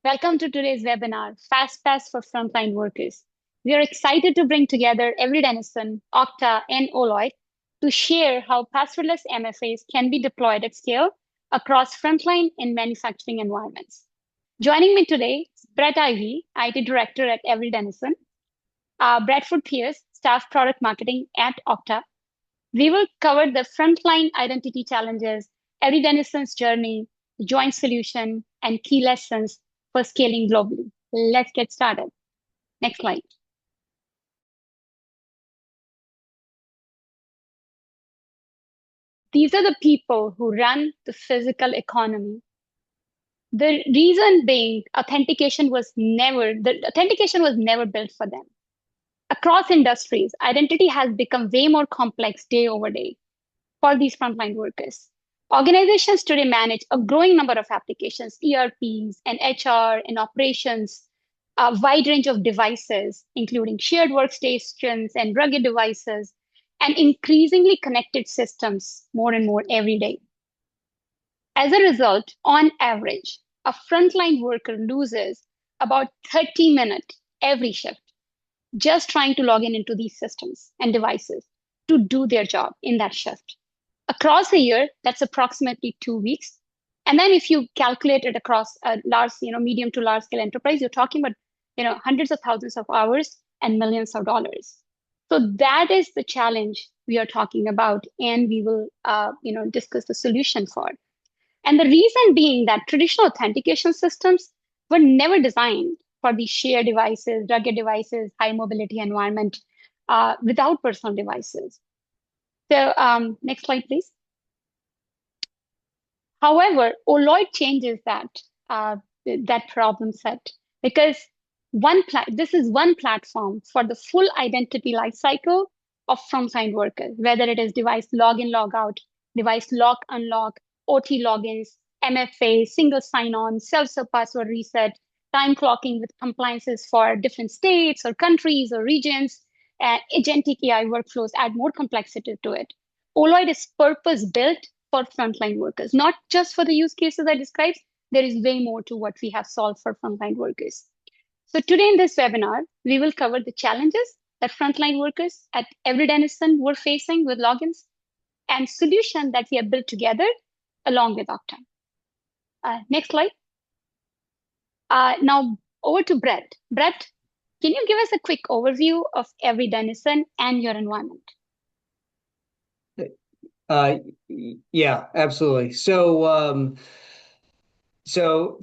Welcome to today's webinar, FastPass for Frontline Workers. We are excited to bring together Avery Dennison, Okta, and OLOID to share how passwordless MFAs can be deployed at scale across frontline and manufacturing environments. Joining me today is Brett Ivy, IT Director at Avery Dennison, Bradford Pierce, Staff Product Marketing at Okta. We will cover the frontline identity challenges, Avery Dennison's journey, the joint solution, and key lessons for scaling globally. Let's get started. Next slide. These are the people who run the physical economy. The reason being the authentication was never built for them. Across industries, identity has become way more complex day over day for these frontline workers. Organizations today manage a growing number of applications, ERPs and HR and operations, a wide range of devices, including shared workstations and rugged devices, and increasingly connected systems more and more every day. As a result, on average, a frontline worker loses about 30 minutes every shift just trying to log in into these systems and devices to do their job in that shift. Across a year, that's approximately 2 weeks. And then if you calculate it across a large, medium to large scale enterprise, you're talking about, hundreds of thousands of hours and millions of dollars. So that is the challenge we are talking about, and we will, discuss the solution for. And the reason being that traditional authentication systems were never designed for these shared devices, rugged devices, high mobility environment without personal devices. So next slide, please. However, OLOID changes that problem set because this is one platform for the full identity lifecycle of frontline workers, whether it is device login, logout, device lock, unlock, OT logins, MFA, single sign-on, self-serve password reset, time clocking with compliances for different states or countries or regions, and agentic AI workflows add more complexity to it. OLOID is purpose-built for frontline workers, not just for the use cases I described. There is way more to what we have solved for frontline workers. So today in this webinar, we will cover the challenges that frontline workers at Avery Dennison were facing with logins and solution that we have built together along with Okta. Next slide. Now over to Brett. Brett, can you give us a quick overview of Avery Dennison and your environment? Yeah, absolutely. So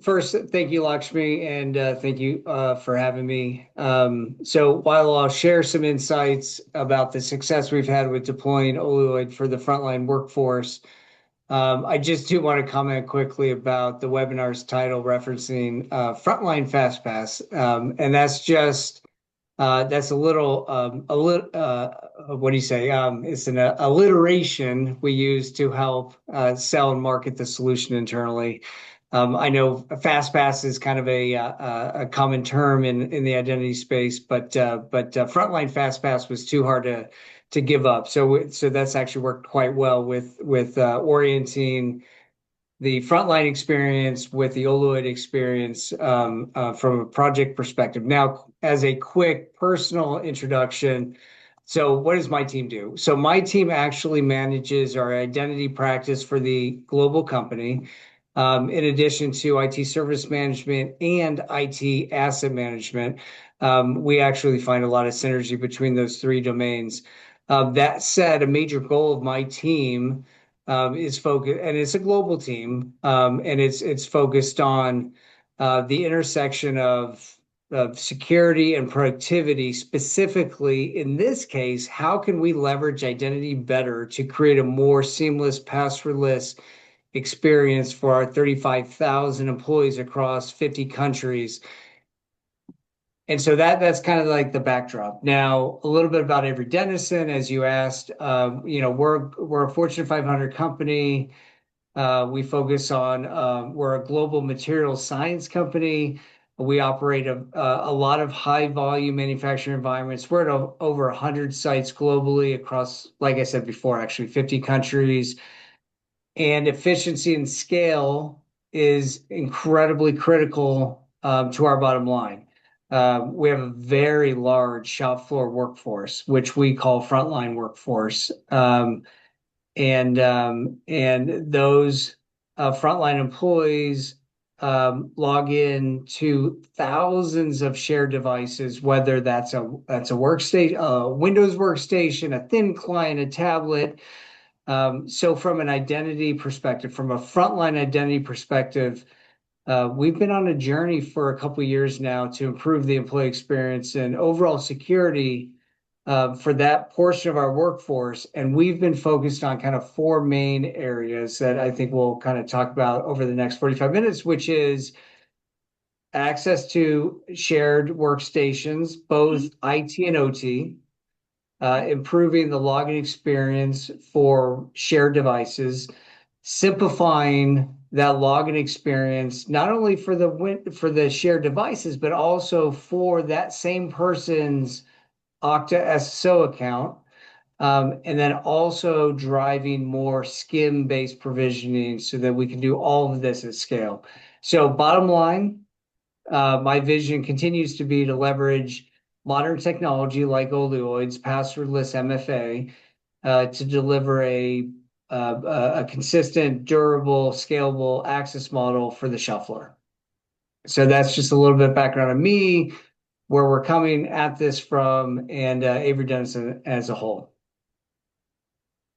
first, thank you, Lakshmi, and thank you for having me. So while I'll share some insights about the success we've had with deploying OLOID for the frontline workforce, I just do want to comment quickly about the webinar's title referencing Frontline FastPass, and that's just that's a little what do you say? It's an alliteration we use to help sell and market the solution internally. I know FastPass is kind of a common term in the identity space, but Frontline FastPass was too hard to give up. So that's actually worked quite well with orienting the frontline experience with the OLOID experience from a project perspective. Now, as a quick personal introduction, so what does my team do? So my team actually manages our identity practice for the global company. In addition to IT service management and IT asset management, we actually find a lot of synergy between those three domains. That said, a major goal of my team is focused, and it's a global team, and it's focused on the intersection of security and productivity. Specifically, in this case, how can we leverage identity better to create a more seamless, passwordless experience for our 35,000 employees across 50 countries? And so that's kind of like the backdrop. Now, a little bit about Avery Dennison, as you asked. We're a Fortune 500 company. We focus on we're a global materials science company. We operate a lot of high volume manufacturing environments. We're at over 100 sites globally across, like I said before, actually 50 countries. And efficiency and scale is incredibly critical to our bottom line. We have a very large shop floor workforce, which we call frontline workforce. And those frontline employees log in to thousands of shared devices, whether that's a workstation, a Windows workstation, a thin client, a tablet. So from an identity perspective, from a frontline identity perspective, we've been on a journey for a couple of years now to improve the employee experience and overall security for that portion of our workforce. And we've been focused on kind of four main areas that I think we'll kind of talk about over the next 45 minutes, which is access to shared workstations, both IT and OT, improving the login experience for shared devices, simplifying that login experience, not only for the shared devices, but also for that same person's Okta SSO account. And then also driving more SCIM-based provisioning so that we can do all of this at scale. So bottom line, my vision continues to be to leverage modern technology like OLOID's passwordless MFA to deliver a consistent, durable, scalable access model for the shop floor. So that's just a little bit of background on me, where we're coming at this from, and Avery Dennison as a whole.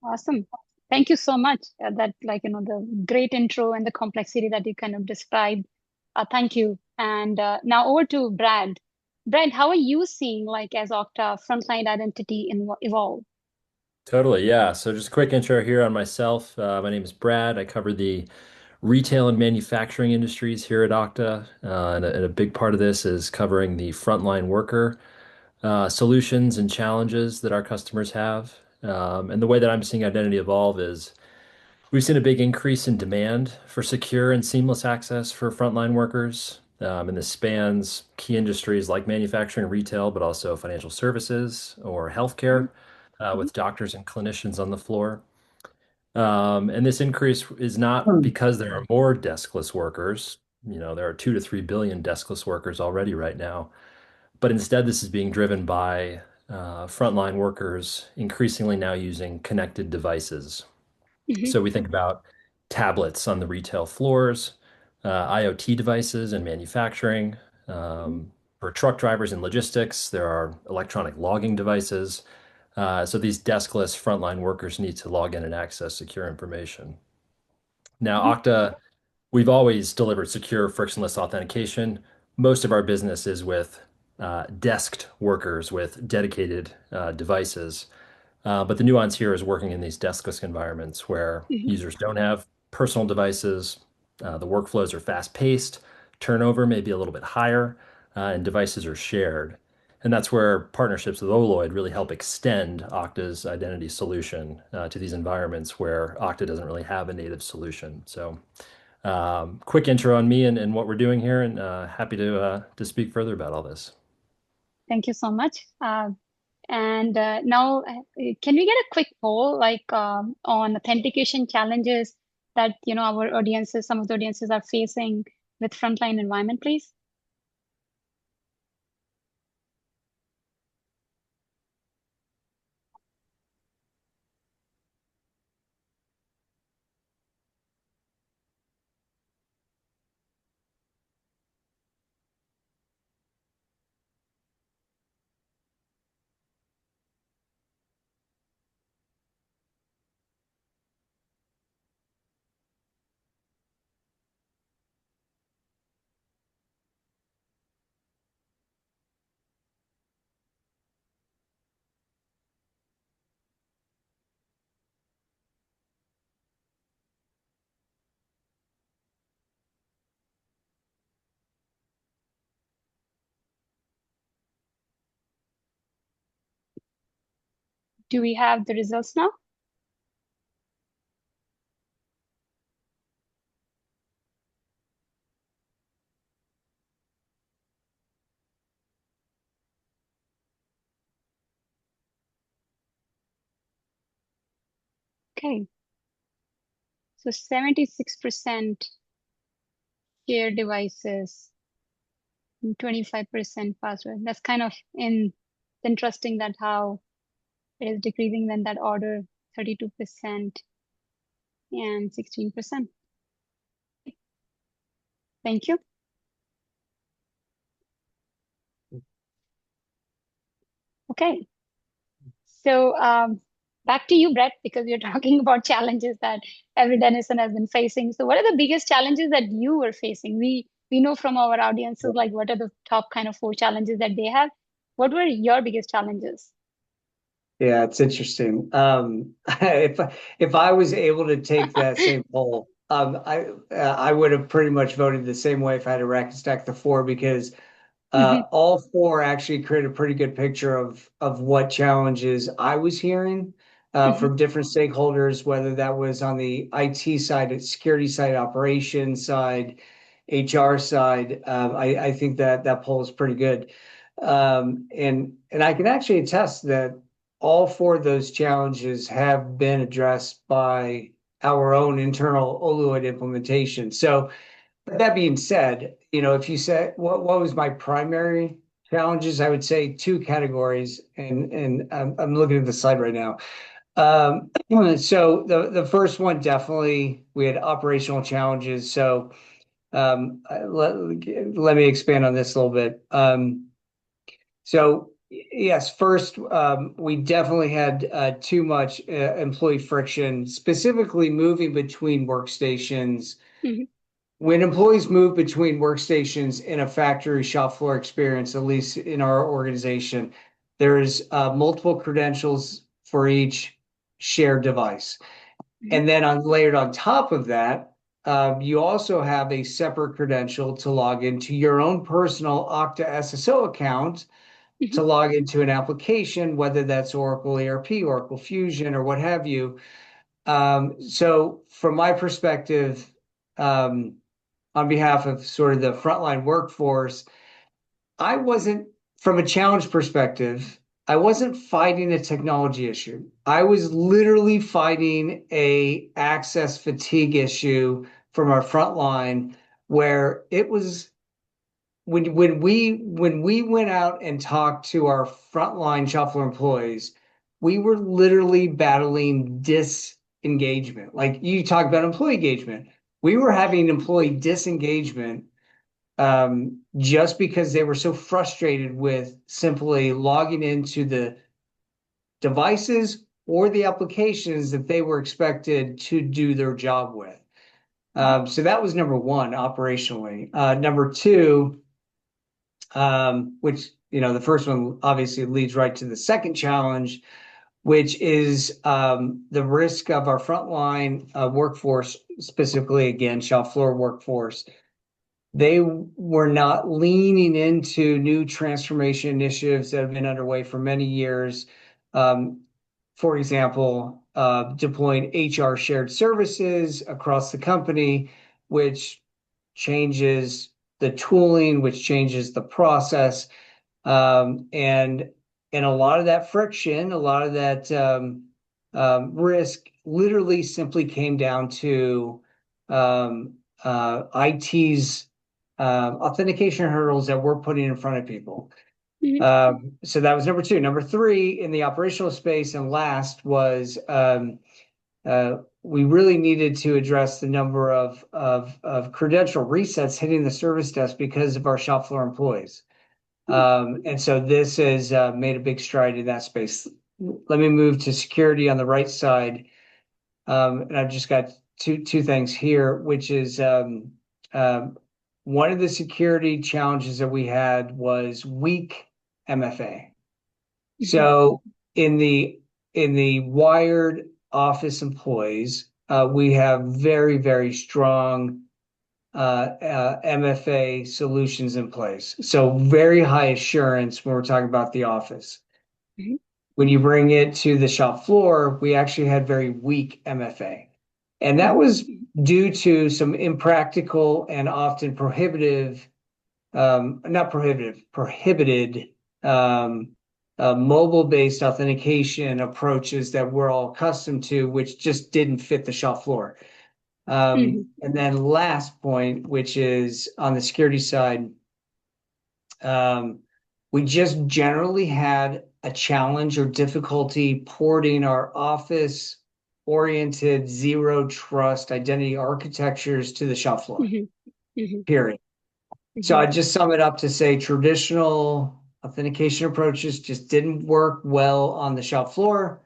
Awesome. Thank you so much. That, like, the great intro and the complexity that you kind of described. Thank you. And now over to Brad. Brad, how are you seeing, like, as Okta frontline identity evolve? Totally, yeah. So just a quick intro here on myself. My name is Brad. I cover the retail and manufacturing industries here at Okta, and a big part of this is covering the frontline worker solutions and challenges that our customers have. And the way that I'm seeing identity evolve is we've seen a big increase in demand for secure and seamless access for frontline workers. And this spans key industries like manufacturing, retail, but also financial services or healthcare, Mhm. with doctors and clinicians on the floor. And this increase is not because there are more deskless workers. There are 2 to 3 billion deskless workers already right now. But instead, this is being driven by frontline workers increasingly now using connected devices. Mhm. So we think about tablets on the retail floors, IoT devices in manufacturing. For truck drivers in logistics, there are electronic logging devices. So these deskless frontline workers need to log in and access secure information. Now, Mhm. Okta, we've always delivered secure, frictionless authentication. Most of our business is with desked workers with dedicated devices. But the nuance here is working in these deskless environments where Mhm. users don't have personal devices, the workflows are fast-paced, turnover may be a little bit higher, and devices are shared. And that's where partnerships with OLOID really help extend Okta's identity solution to these environments where Okta doesn't really have a native solution. So, quick intro on me and what we're doing here, and happy to speak further about all this. Thank you so much. And now, can we get a quick poll, like, on authentication challenges that our audiences, some of the audiences are facing with frontline environment, please? Do we have the results now? Okay, so 76% share devices, 25% password. That's kind of interesting that how it is decreasing then that order 32% and 16%. Thank you. Okay. So back to you, Brett, because you're talking about challenges that Avery Dennison has been facing. So what are the biggest challenges that you were facing? We know from our audiences, like what are the top kind of 4 challenges that they have? What were your biggest challenges? Yeah, it's interesting. If I was able to take that same poll, I would have pretty much voted the same way if I had to rack and stack the 4 because all 4 actually create a pretty good picture of what challenges I was hearing from different stakeholders, whether that was on the IT side, security side, operations side, HR side. I think that poll is pretty good. And I can actually attest that all 4 of those challenges have been addressed by our own internal OLOID implementation. So that being said, if you said what was my primary challenges, I would say 2 categories, and I'm looking at the slide right now. So the first one, definitely we had operational challenges. So let me expand on this a little bit. So yes, first, we definitely had too much employee friction, specifically moving between workstations. When employees move between workstations in a factory shop floor experience, at least in our organization, there's multiple credentials for each shared device. And then layered on top of that, you also have a separate credential to log into your own personal Okta SSO account to log into an application, whether that's Oracle ERP, Oracle Fusion, or what have you. So from my perspective, on behalf of sort of the frontline workforce, I wasn't, from a challenge perspective, I wasn't fighting a technology issue. I was literally fighting a access fatigue issue from our frontline, where it was when we went out and talked to our frontline shop floor employees, we were literally battling disengagement. Like you talk about employee engagement, we were having employee disengagement just because they were so frustrated with simply logging into the devices or the applications that they were expected to do their job with. So that was number 1 operationally. Number 2, which, the first one obviously leads right to the second challenge, which is the risk of our frontline workforce, specifically, again, shop floor workforce. They were not leaning into new transformation initiatives that have been underway for many years. For example, deploying HR shared services across the company, which changes the tooling, which changes the process. And a lot of that friction, a lot of that risk literally simply came down to IT's authentication hurdles that we're putting in front of people. So that was number 2. Number 3 in the operational space, and last was we really needed to address the number of credential resets hitting the service desk because of our shop floor employees. And so this has made a big stride in that space. Let me move to security on the right side. And I've just got two things here, which is one of the security challenges that we had was weak MFA. So in the wired office employees, we have very, very strong MFA solutions in place. So very high assurance when we're talking about the office. When you bring it to the shop floor, we actually had very weak MFA. And that was due to some impractical and often prohibited mobile-based authentication approaches that we're all accustomed to, which just didn't fit the shop floor. And then last point, which is on the security side, we just generally had a challenge or difficulty porting our office-oriented zero trust identity architectures to the shop floor, period. So I just sum it up to say traditional authentication approaches just didn't work well on the shop floor.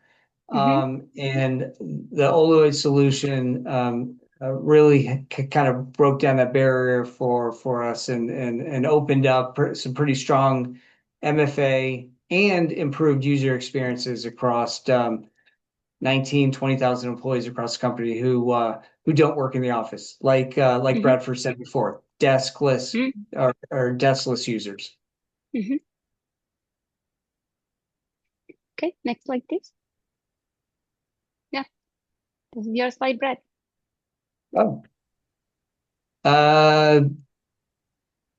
And the OLOID solution really kind of broke down that barrier for us and opened up some pretty strong MFA and improved user experiences across 20,000 employees across the company who don't work in the office, like Bradford said before, deskless or deskless users. Okay, next slide, please. Yeah, this is your slide, Brad. Oh,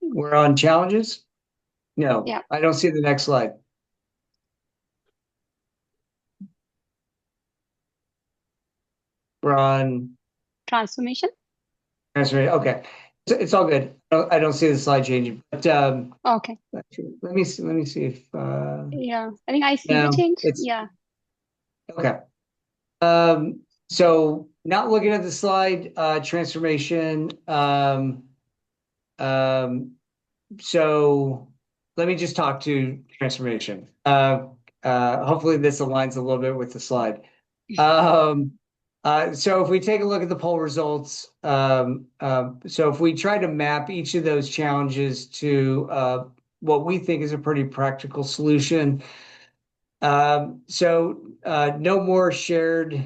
we're on challenges. No, Yeah. I don't see the next slide. We're on Transformation. Okay, it's all good. I don't see the slide changing, but Okay. let me see if Yeah, I think I see no, the change. it's Yeah. okay. So not looking at the slide, transformation. So let me just talk to transformation. Hopefully this aligns a little bit with the slide. So if we take a look at the poll results, so if we try to map each of those challenges to what we think is a pretty practical solution. So no more shared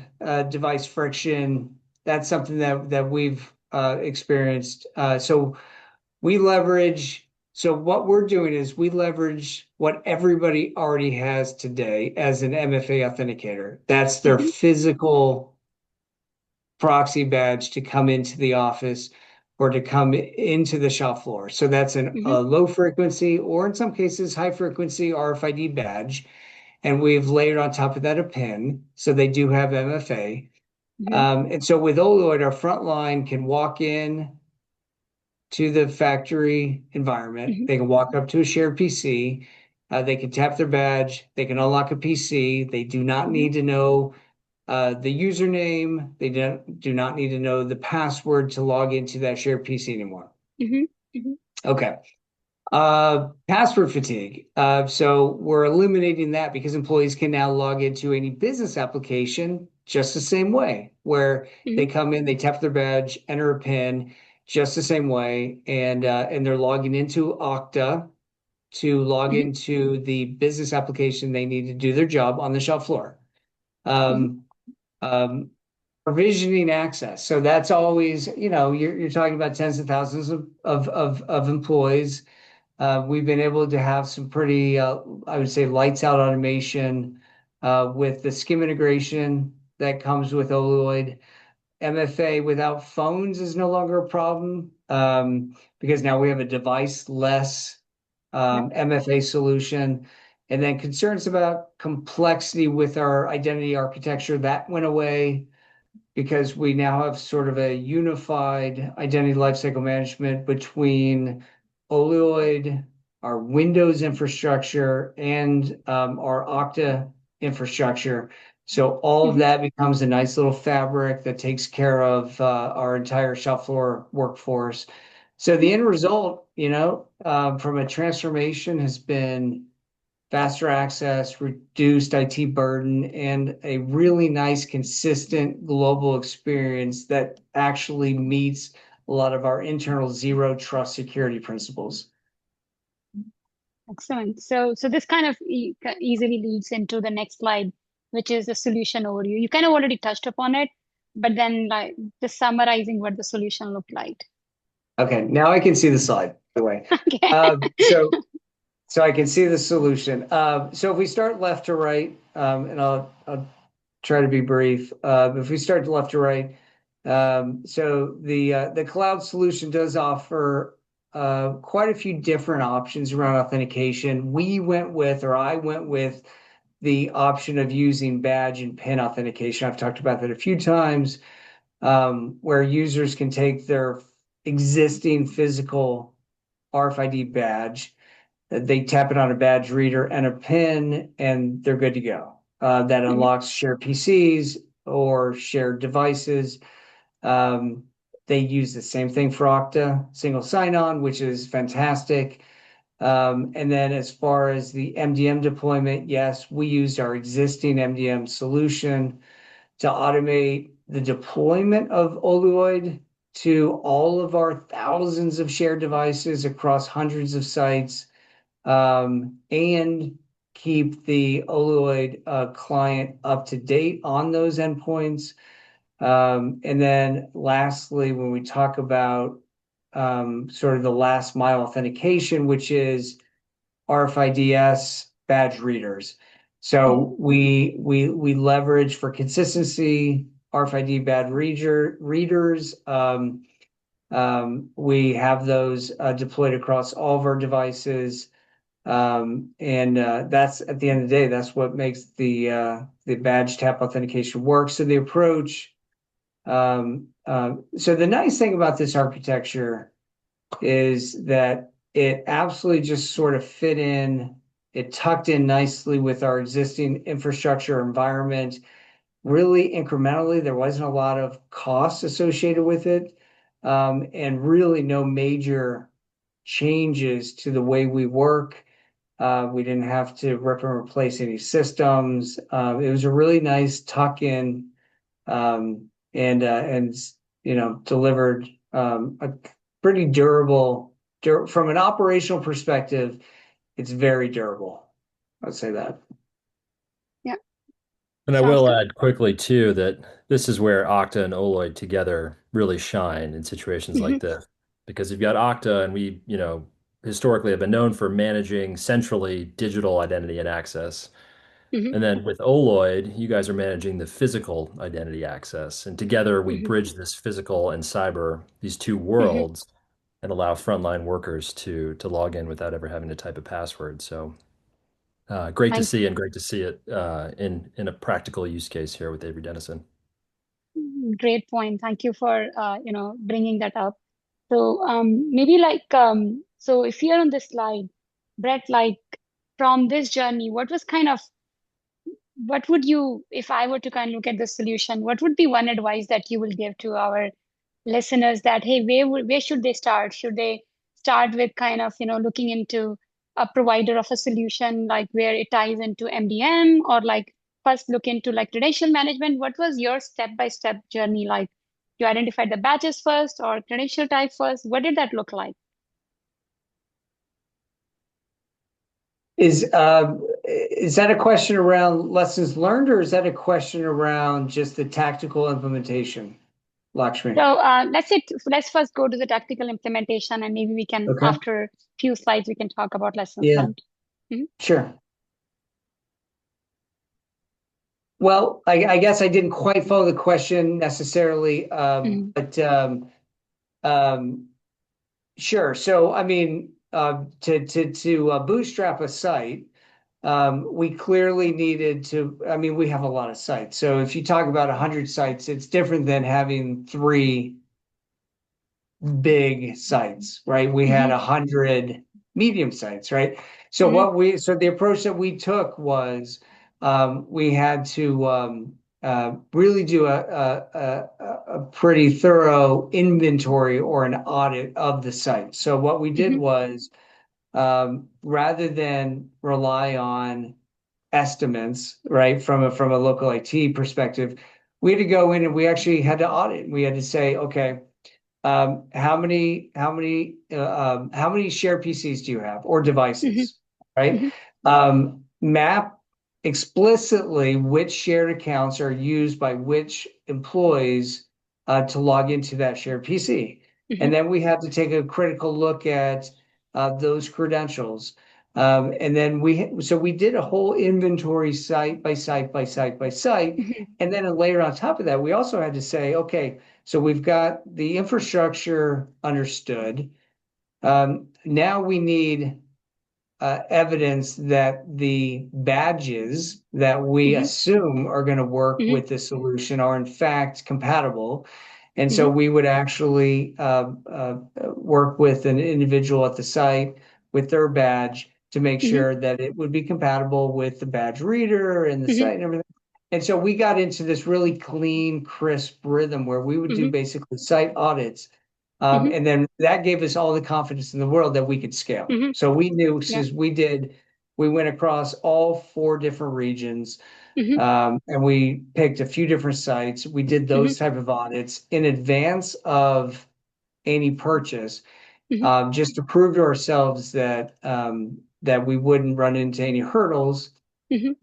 device friction. That's something that we've experienced. So what we're doing is we leverage what everybody already has today as an MFA authenticator. That's their physical proxy badge to come into the office or to come into the shop floor. So that's a low frequency or in some cases high frequency RFID badge. And we've layered on top of that a PIN. So they do have MFA. And so with OLOID, our frontline can walk in to the factory environment. They can walk up to a shared PC. They can tap their badge. They can unlock a PC. They do not need to know the username. They do not need to know the password to log into that shared PC anymore. Okay. Password fatigue. So we're eliminating that because employees can now log into any business application just the same way, where they come in, they tap their badge, enter a PIN, just the same way, and they're logging into Okta to log into the business application they need to do their job on the shop floor. Provisioning access. So that's always, you're talking about tens of thousands of employees. We've been able to have some pretty, I would say, lights out automation with the SCIM integration that comes with OLOID. MFA without phones is no longer a problem because now we have a device-less MFA solution. And then concerns about complexity with our identity architecture, that went away because we now have sort of a unified identity lifecycle management between OLOID, our Windows infrastructure, and our Okta infrastructure. So all of that becomes a nice little fabric that takes care of our entire shop floor workforce. So the end result, from a transformation has been faster access, reduced IT burden, and a really nice, consistent global experience that actually meets a lot of our internal zero trust security principles. Excellent. So this kind of easily leads into the next slide, which is the solution overview. You kind of already touched upon it, but then like just summarizing what the solution looked like. Okay, now I can see the slide, by the way. Okay. So I can see the solution. So if we start left to right, and I'll try to be brief. If we start left to right, so the cloud solution does offer quite a few different options around authentication. I went with the option of using badge and PIN authentication. I've talked about that a few times, where users can take their existing physical RFID badge. they tap it on a badge reader and a pin, and they're good to go. That unlocks shared PCs or shared devices. They use the same thing for Okta, single sign-on, which is fantastic. And then as far as the MDM deployment, yes, we used our existing MDM solution to automate the deployment of OLOID to all of our thousands of shared devices across hundreds of sites, and keep the OLOID client up to date on those endpoints. And then lastly, when we talk about sort of the last mile authentication, which is RFIDs badge readers. So we leverage for consistency RFID badge readers. We have those deployed across all of our devices. And that's at the end of the day, that's what makes the badge tap authentication work. So the approach, so the nice thing about this architecture is that it absolutely just sort of fit in, it tucked in nicely with our existing infrastructure environment, really incrementally. There wasn't a lot of costs associated with it, and really no major changes to the way we work. We didn't have to rip and replace any systems. It was a really nice tuck-in, and delivered a pretty durable. From an operational perspective, it's very durable. I'd say that. Yeah. And I Sounds will good. add quickly too that this is where Okta and OLOID together really shine in situations like this. Because you've got Okta, and we, historically have been known for managing centrally digital identity and access. Mhm, And then with OLOID, you guys are managing the physical identity access. And together we mhm, bridge this physical and cyber, these two mhm. worlds, and allow frontline workers to log in without ever having to type a password. So great to Thank see, and great to see it in a practical use case here with Avery Dennison. Great point. Thank you for bringing that up. So maybe so if you're on this slide, Brett, like from this journey, what would you, if I were to kind of look at the solution, what would be one advice that you will give to our listeners that, hey, where should they start? Should they start with kind of, looking into a provider of a solution, like where it ties into MDM, or like first look into like credential management? What was your step-by-step journey like? You identified the badges first or credential type first? What did that look like? Is that a question around lessons learned, or is that a question around just the tactical implementation, So Lakshmi? let's first go to the tactical implementation, and maybe we can, Okay. after a few slides, we can talk about lessons Yeah, learned. Mhm, sure. Well, I guess I didn't quite follow the question necessarily, mhm, but um, sure. So, I mean, to bootstrap a site, we clearly needed to. I mean, we have a lot of sites. So, if you talk about 100 sites, it's different than having three big sites, right? We had mhm, 100 medium sites, right? So mhm, the approach that we took was, we had to really do a pretty thorough inventory or an audit of the site. So what we did mhm, was, rather than rely on estimates, right, from a local IT perspective, we had to go in and we actually had to audit. We had to say, okay, how many shared PCs do you have, or mhm, devices, right? mhm, Map explicitly which shared accounts are used by which employees to log into that shared PC. mhm, And then we have to take a critical look at those credentials. And then we did a whole inventory site by site by site by site. mhm, And then a layer on top of that, we also had to say, okay, so we've got the infrastructure understood. Now we need evidence that the badges that we mhm, assume are going to work mhm, with the solution are in fact compatible. And so mhm, we would actually work with an individual at the site with their badge to make Mm-hmm. sure that it would be compatible with the badge reader and the Mm-hmm. site and everything. And so we got into this really clean, crisp rhythm where we would do Mm-hmm. basically site audits. Mm-hmm. And then that gave us all the confidence in the world that we could scale. Mm-hmm. So we knew, Yeah. since we went across all 4 different regions, Mm-hmm. and we picked a few different sites. We did those type of audits in advance of any purchase, Mm-hmm. just to prove to ourselves that that we wouldn't run into any hurdles. Mm-hmm.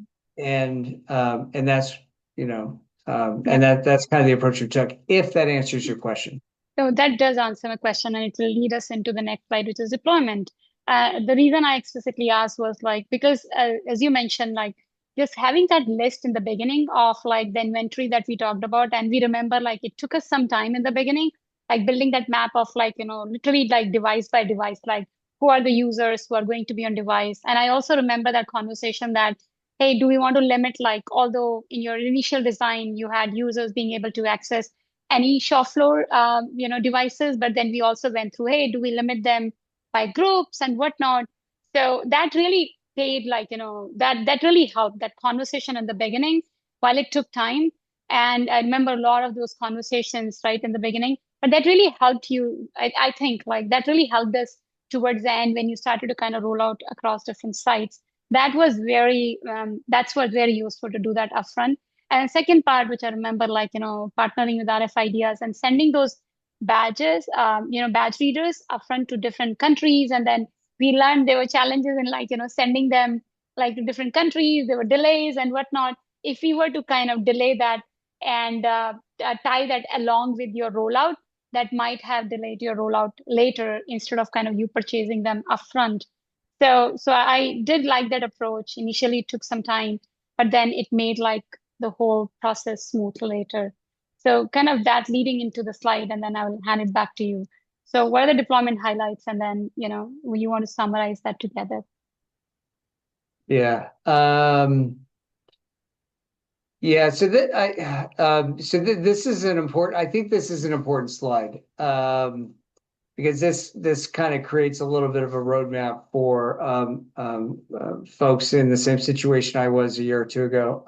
And that's, Yeah. and that's kind of the approach we took, if that answers your question. So that does answer my question, and it will lead us into the next slide, which is deployment. The reason I explicitly asked was like, because as you mentioned, like just having that list in the beginning of like the inventory that we talked about, and we remember like it took us some time in the beginning, like building that map of like, literally like device by device, like who are the users who are going to be on device. And I also remember that conversation that, hey, do we want to limit, like, although in your initial design, you had users being able to access any shop floor, devices. But then we also went through, hey, do we limit them by groups and whatnot? So that really paid, like, that really helped that conversation in the beginning while it took time. And I remember a lot of those conversations right in the beginning, but that really helped you. I think like that really helped us towards the end when you started to kind of roll out across different sites. That's what very useful to do that upfront. And the second part, which I remember, like, partnering with RFIDs and sending those badges, badge readers upfront to different countries. And then we learned there were challenges in, like, sending them like to different countries. There were delays and whatnot. If we were to kind of delay that and tie that along with your rollout, that might have delayed your rollout later instead of kind of you purchasing them upfront. So I did like that approach. Initially, it took some time, but then it made like the whole process smooth later. So kind of that leading into the slide, and then I will hand it back to you. So what are the deployment highlights? And then, you want to summarize that together. Yeah. Yeah, so this is an important, I think this is an important slide, because this kind of creates a little bit of a roadmap for folks in the same situation I was a year or two ago.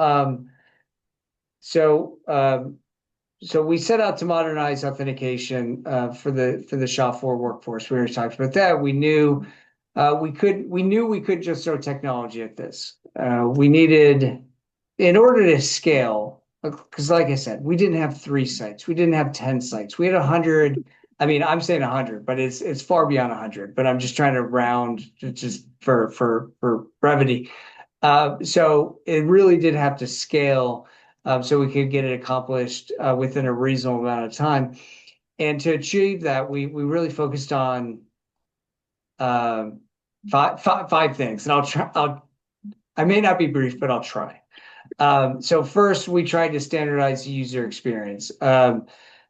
So we set out to modernize authentication for the shop floor workforce. We already talked about that. We knew we could just throw technology at this. We needed, in order to scale, because like I said, we didn't have 3 sites. We didn't have 10 sites. We had 100. I mean, I'm saying 100, but it's far beyond 100. But I'm just trying to round just for brevity. So it really did have to scale, so we could get it accomplished within a reasonable amount of time. And to achieve that, we really focused on five things, and I may not be brief, but I'll try. So first, we tried to standardize the user experience.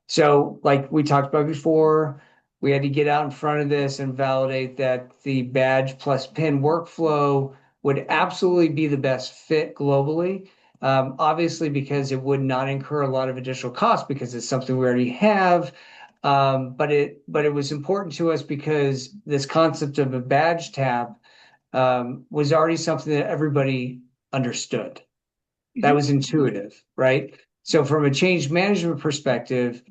So like we talked about before, we had to get out in front of this and validate that the badge plus PIN workflow would absolutely be the best fit globally. Obviously, because it would not incur a lot of additional costs because it's something we already have. But it was important to us because this concept of a badge tab was already something that everybody understood. That was intuitive, right? So from a change management perspective,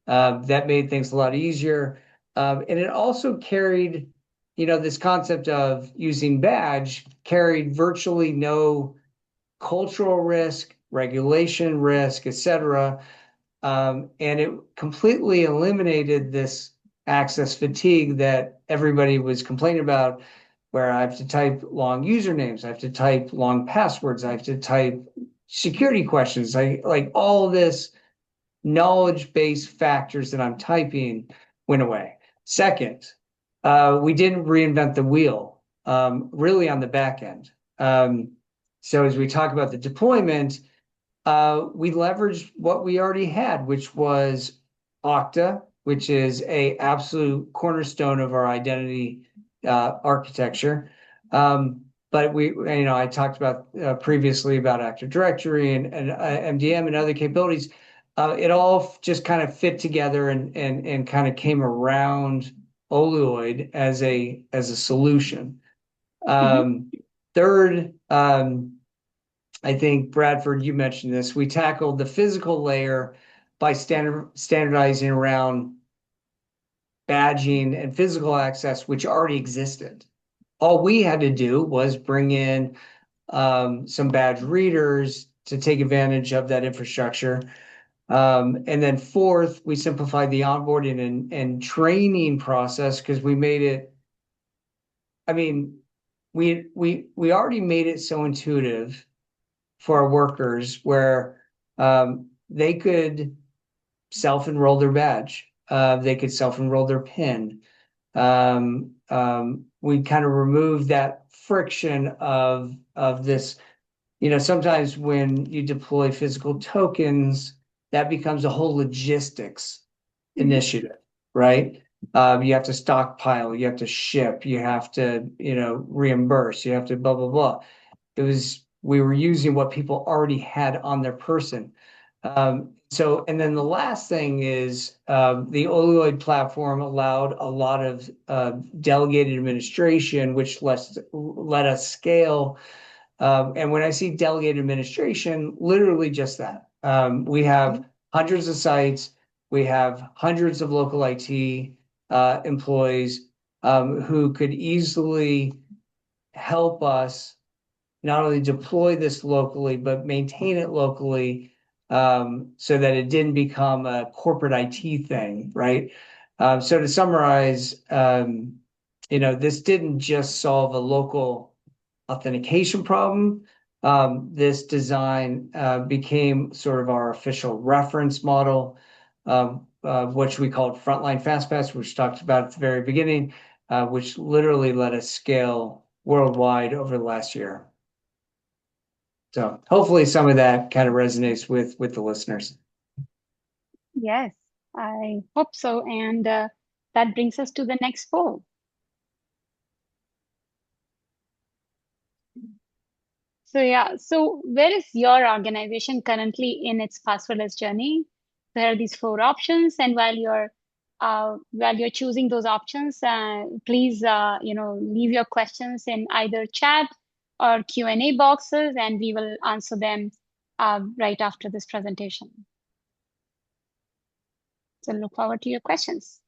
that made things a lot easier. And it also carried, this concept of using badge carried virtually no cultural risk, regulation risk, et cetera. And it completely eliminated this access fatigue that everybody was complaining about, where I have to type long usernames, I have to type long passwords, I have to type security questions. I like all of this knowledge-based factors that I'm typing went away. Second, we didn't reinvent the wheel, really on the back end. So as we talk about the deployment, we leveraged what we already had, which was Okta, which is a absolute cornerstone of our identity architecture. But I talked about previously about Active Directory and MDM and other capabilities. It all just kind of fit together and kind of came around OLOID as a solution. Third, I think, Bradford, you mentioned this, we tackled the physical layer by standardizing around badging and physical access, which already existed. All we had to do was bring in some badge readers to take advantage of that infrastructure. And then fourth, we simplified the onboarding and training process because we made it, I mean, we already made it so intuitive for our workers where they could self-enroll their badge. They could self-enroll their PIN. We kind of removed that friction of this. Sometimes when you deploy physical tokens, that becomes a whole logistics initiative, right? You have to stockpile, you have to ship, you have to, reimburse, you have to blah, blah, blah. We were using what people already had on their person. And then the last thing is the OLOID platform allowed a lot of delegated administration, which let us scale. And when I see delegated administration, literally just that. We have hundreds of sites, we have hundreds of local IT employees who could easily help us not only deploy this locally, but maintain it locally so that it didn't become a corporate IT thing, right? So to summarize, this didn't just solve a local authentication problem. This design became sort of our official reference model, which we called Frontline FastPass, which talked about at the very beginning, which literally let us scale worldwide over the last year. So hopefully some of that kind of resonates with the listeners. Yes, I hope so. And that brings us to the next poll. So where is your organization currently in its passwordless journey? There are these 4 options, and while you're choosing those options, please leave your questions in either chat or Q&A boxes, and we will answer them right after this presentation. So look forward to your questions.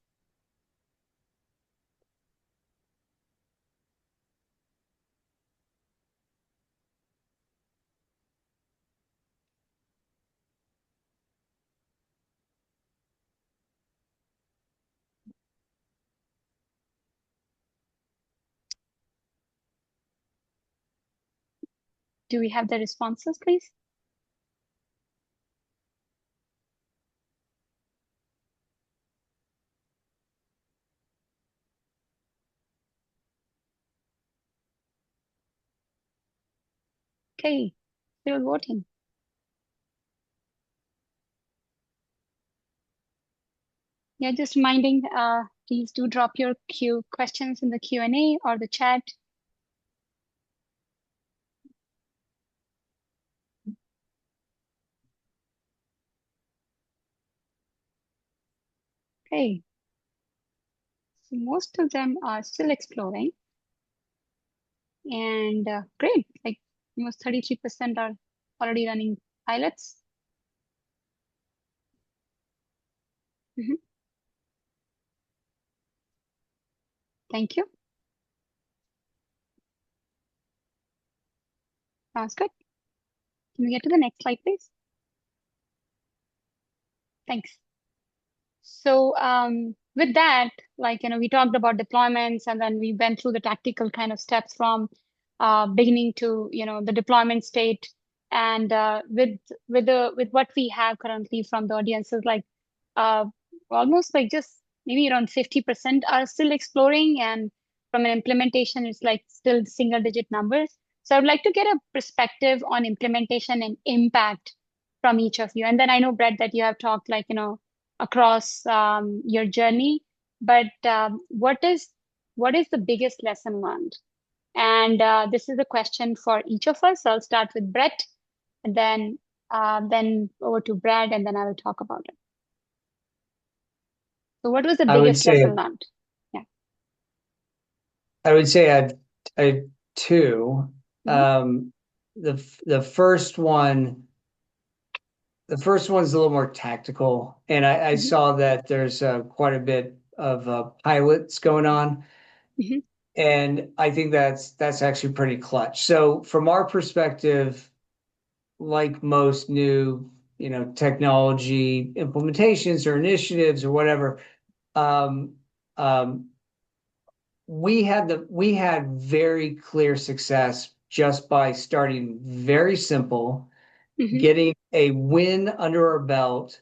Do we have the responses, please? Okay, still voting. Yeah, just reminding, please do drop your questions in the Q&A or the chat. Okay. So most of them are still exploring. And great, like almost 33% are already running pilots. Thank you. Sounds good. Can we get to the next slide, please? Thanks. So with that, we talked about deployments, and then we went through the tactical kind of steps from beginning to, the deployment state. And with what we have currently from the audiences, almost like just maybe around 50% are still exploring, and from an implementation, it's like still single-digit numbers. So I'd like to get a perspective on implementation and impact from each of you. And then I know, Brett, that you have talked across your journey, but what is the biggest lesson learned? And this is a question for each of us. I'll start with Brett, and then over to Brad, and then I will talk about it. So what was the biggest lesson learned? Yeah. I would say I two. Mhm. The first one, the first one's a little more tactical, and I Mhm. saw that there's quite a bit of pilots going on, Mhm. and I think that's actually pretty clutch. So from our perspective, like most new, technology implementations or initiatives or whatever, um, um, we had very clear success just by starting very simple, Mhm. getting a win under our belt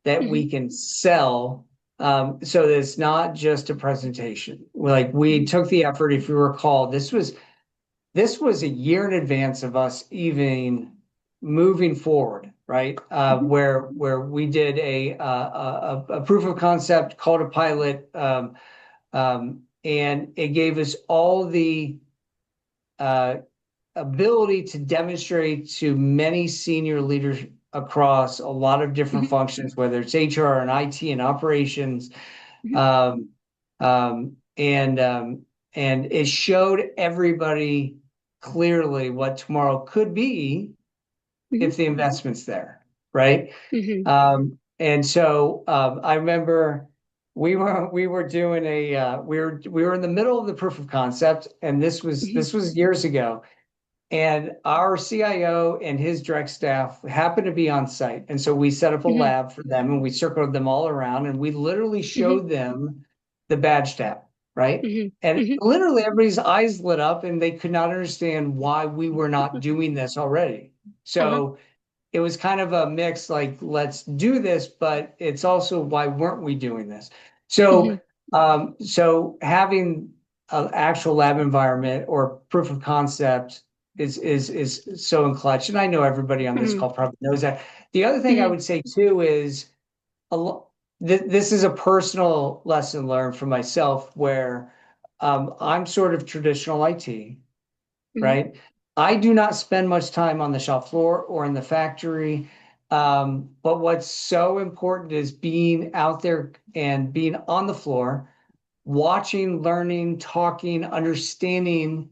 that Mhm. we can sell. So that it's not just a presentation. Like we Mhm. took the effort, if you recall, this was a year in advance of us even moving forward, right? Mhm. Where we did a proof of concept, called a pilot, and it gave us all the uh, ability to demonstrate to many senior leaders across a lot of different Mhm. functions, whether it's HR and IT and operations, Mhm. um, um, and um, and it showed everybody clearly what tomorrow could be Mhm. if the investment's there, right? Mhm. And so I remember we were doing we were in the middle of the proof of concept, and this was Mhm. this was years ago, and our CIO and his direct staff happened to be on site. And so we set up a Mhm. lab for them and we circled them all around and we literally Mhm. showed them the badge tab, right? Mhm. And Mhm. literally everybody's eyes lit up and they could not understand why we were not doing this already. Uh-huh. So it was kind of a mix, like, let's do this, but it's also, why weren't we doing this? So Mhm. so having an actual lab environment or proof of concept is so in clutch. And I know everybody on this Mhm. call probably knows that. The other thing I Mhm. would say too is this is a personal lesson learned for myself, where I'm sort of traditional IT, Mhm. right? I do not spend much time on the shop floor or in the factory. But what's so important is being out there and being on the floor, watching, learning, talking, understanding.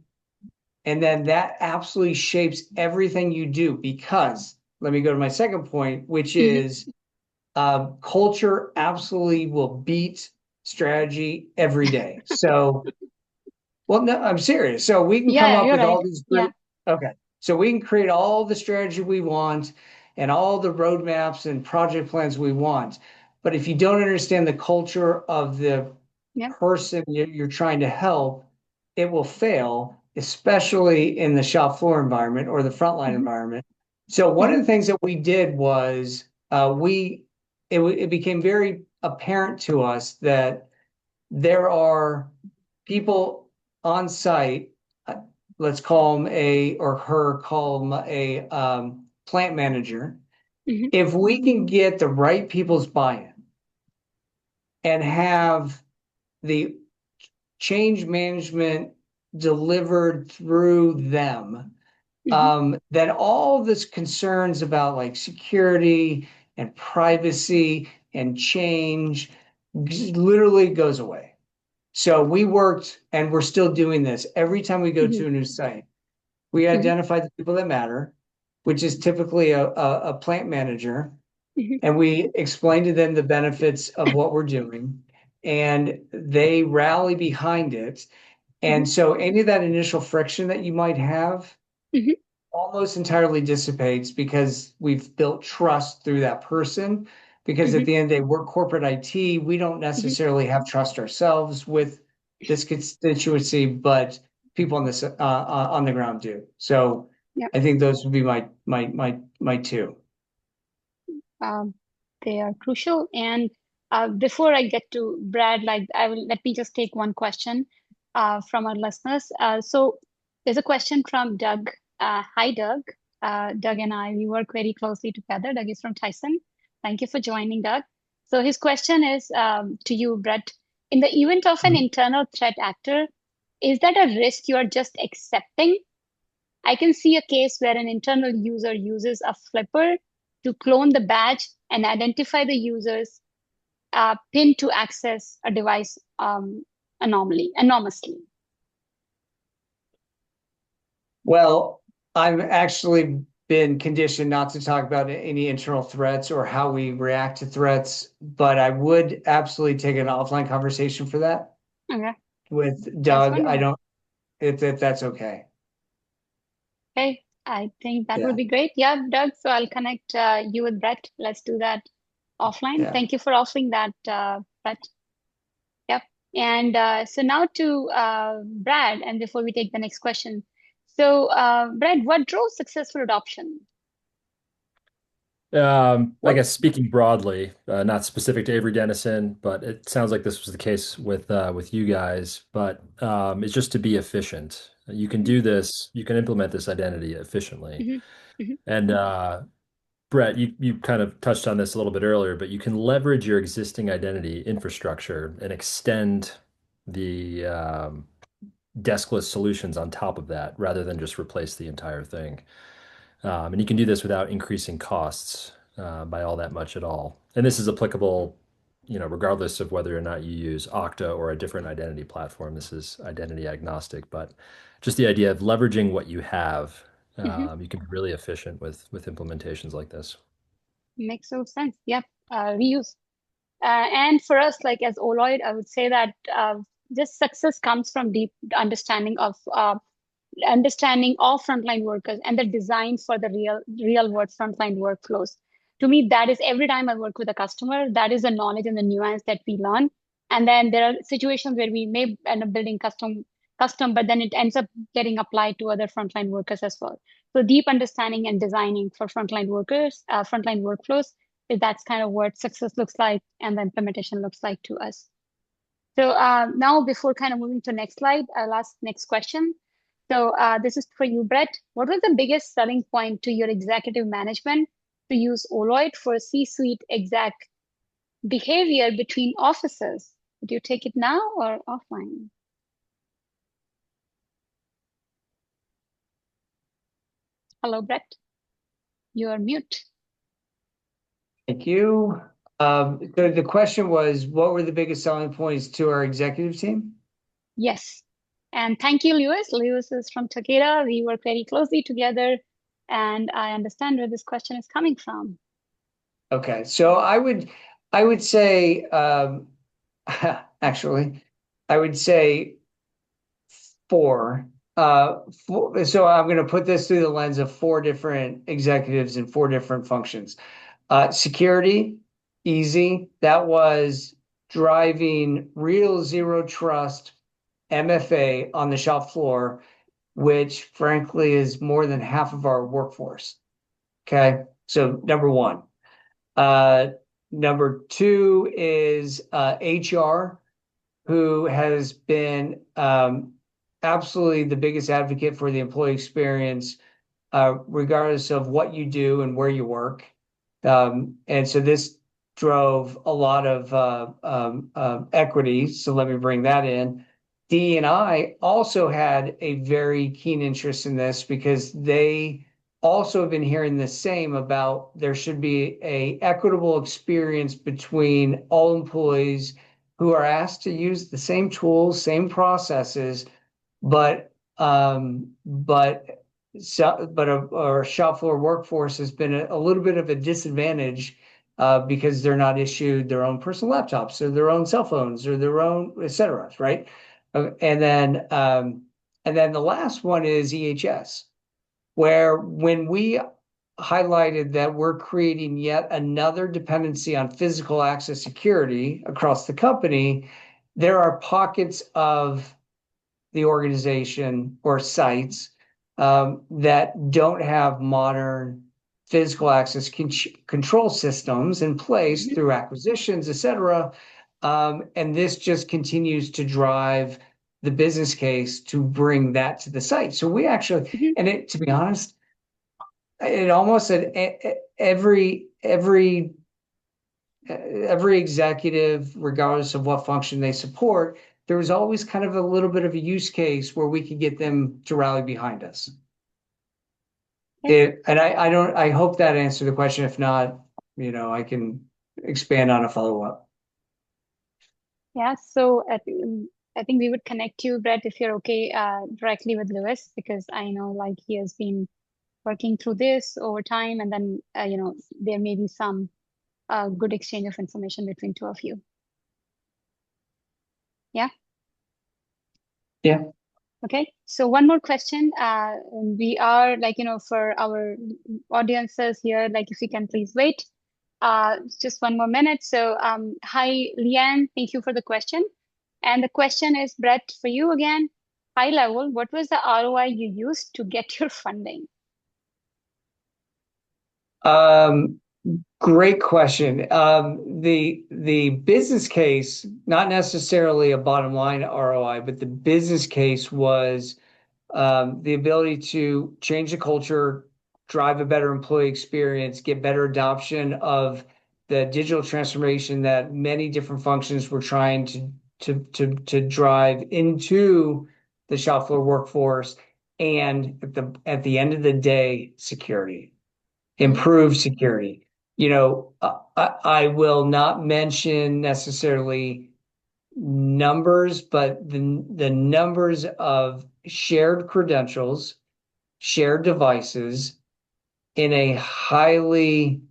And then that absolutely shapes everything you do. Because let me go to my second point, which Mhm. is culture absolutely will beat strategy every day. So well, no, I'm serious. So we can Yeah, come yeah, up you're with right. all these Yeah. great, okay. So we can create all the strategy we want and all the roadmaps and project plans we want. But if you don't understand the culture of the Yeah. person you're trying to help, it will fail, especially in the shop floor environment or the frontline Mhm. environment. So one of Mhm. the things that we did was it became very apparent to us that there are people on site, uh, let's call him a, or her, call him a plant manager. Mhm. If we can get the right people's buy-in and have the change management delivered through them, Mhm. then all this concerns about like security and privacy and change literally goes away. So we worked, and we're still doing this. Every time we go Mhm. to a new site, we Mhm. identify the people that matter, which is typically a plant manager, Mhm. and we explain to them the benefits of what we're doing, and they rally behind it. Mhm. And so any of that initial friction that you might have Mhm. almost entirely dissipates because we've built trust through that person. Because at Mhm. the end of the day, we're corporate IT. We don't Mhm. necessarily have trust ourselves with this constituency, but people on this on the ground do. So Yeah. I think those would be my two. Um, they are crucial. And before I get to Brad, like I will let me just take one question from our listeners. So there's a question from Doug. Hi, Doug. Doug and I, we work very closely together. Doug is from Tyson. Thank you for joining, Doug. So his question is to you, Brett. In the event of an internal threat actor, is that a risk you are just accepting? I can see a case where an internal user uses a flipper to clone the badge and identify the user's pin to access a device anomalously. Well, I've actually been conditioned not to talk about any internal threats or how we react to threats, but I would absolutely take an offline conversation for that Okay, with that's Doug. I wonderful. don't, if that's okay. Okay, I think that would Yeah, be great. Yeah, Doug, so I'll connect you with Brett. Let's do that offline. yeah. Thank you for offering that, Brett. Yep. And so now to Brad, and before we take the next question. So, Brad, what drove successful adoption? I What? guess speaking broadly, not specific to Avery Dennison, but it sounds like this was the case with you guys. But it's just to be efficient. You can do this. You can implement this identity efficiently. Hmm. Hmm. And Brett, you kind of touched on this a little bit earlier, but you can leverage your existing identity infrastructure and extend the deskless solutions on top of that, rather than just replace the entire thing. And you can do this without increasing costs by all that much at all. And this is applicable, regardless of whether or not you use Okta or a different identity platform. This is identity agnostic, but just the idea of leveraging what you have, Hmm. you can be really efficient with implementations like this. Makes so sense. Yep. Reuse. And for us, like as OLOID, I would say that this success comes from deep understanding of frontline workers and the design for the real world frontline workflows. To me, that is every time I work with a customer, that is the knowledge and the nuance that we learn. And then there are situations where we may end up building custom, but then it ends up getting applied to other frontline workers as well. So deep understanding and designing for frontline workers, frontline workflows, that's kind of what success looks like and the implementation looks like to us. So now before kind of moving to next slide, I'll ask next question. So this is for you, Brett. What was the biggest selling point to your executive management to use OLOID for C-suite exec behavior between offices? Would you take it now or offline? Hello, Brett. You are mute. Thank you. So the question was, what were the biggest selling points to our executive team? Yes. And thank you, Lewis. Lewis is from Takeda. We work very closely together, and I understand where this question is coming from. Okay, so I would say actually, I would say four. So I'm going to put this through the lens of four different executives in four different functions. Security, easy. That was driving real zero trust MFA on the shop floor, which frankly is more than half of our workforce. Okay, so number one. Uh, Number two is HR, who has been absolutely the biggest advocate for the employee experience, regardless of what you do and where you work. And so this drove a lot of equity. So let me bring that in. DE&I also had a very keen interest in this because they also have been hearing the same about there should be a equitable experience between all employees who are asked to use the same tools, same processes, but our shop floor workforce has been a little bit of a disadvantage because they're not issued their own personal laptops or their own cell phones or their own et cetera, right? And then the last one is EHS, where when we highlighted that we're creating yet another dependency on physical access security across the company, there are pockets of the organization or sites that don't have modern physical access control systems in place Mhm. through acquisitions, et cetera. And this just continues to drive the business case to bring that to the site. So we actually, Mhm. and to be honest, it almost at every executive, regardless of what function they support, there was always kind of a little bit of a use case where we could get them to rally behind us. Okay. And I hope that answered the question. If not, I can expand on a follow-up. Yeah. So I think we would connect you, Brett, if you're okay, directly with Lewis, because I know like he has been working through this over time, and then there may be some good exchange of information between two of you. Yeah. Yeah. Okay. So one more question. We are like, for our audiences here, like if you can please wait just one more minute. So hi, Leanne, thank you for the question. And the question is, Brett, for you again, high level, what was the ROI you used to get your funding? Great question. The business case, not necessarily a bottom line ROI, but the business case was the ability to change the culture, drive a better employee experience, get better adoption of the digital transformation that many different functions were trying to drive into the shop floor workforce, and at the end of the day, security, improve security. I will not mention necessarily numbers, but the numbers of shared credentials, shared devices in a highly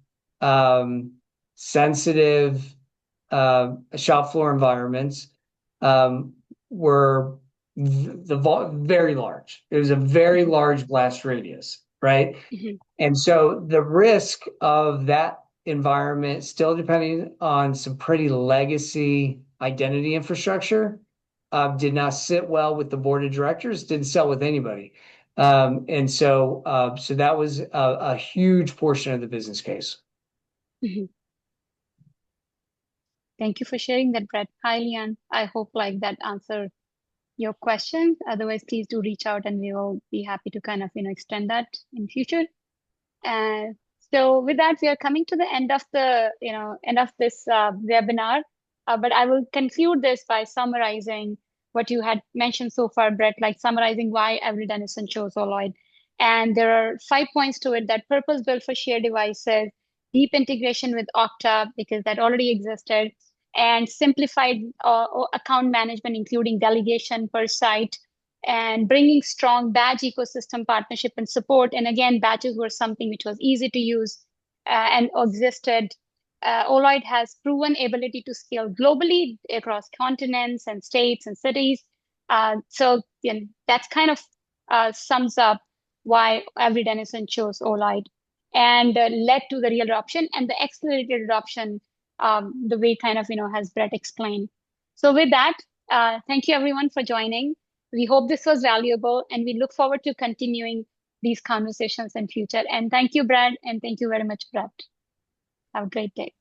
sensitive shop floor environments were very large. It was a very large blast radius, right? Mm-hmm. And so the risk of that environment, still depending on some pretty legacy identity infrastructure, did not sit well with the board of directors, didn't sell with anybody. And so that was a huge portion of the business case. Mm-hmm. Thank you for sharing that, Brett. Hi, Leanne. I hope like that answered your questions. Otherwise, please do reach out and we will be happy to kind of, extend that in future. And so with that, we are coming to the end of the, end of this webinar. But I will conclude this by summarizing what you had mentioned so far, Brett, like summarizing why Avery Dennison chose OLOID. And there are 5 points to it: that purpose built for shared devices, deep integration with Okta because that already existed, and simplified account management, including delegation per site, and bringing strong badge ecosystem partnership and support. And again, badges were something which was easy to use and existed. OLOID has proven ability to scale globally across continents and states and cities. So that's kind of sums up why Avery Dennison chose OLOID and led to the real adoption and the accelerated adoption, the way kind of, has Brett explained. So with that, thank you everyone for joining. We hope this was valuable and we look forward to continuing these conversations in future. And thank you, Brad, and thank you very much, Brett. Have a great day.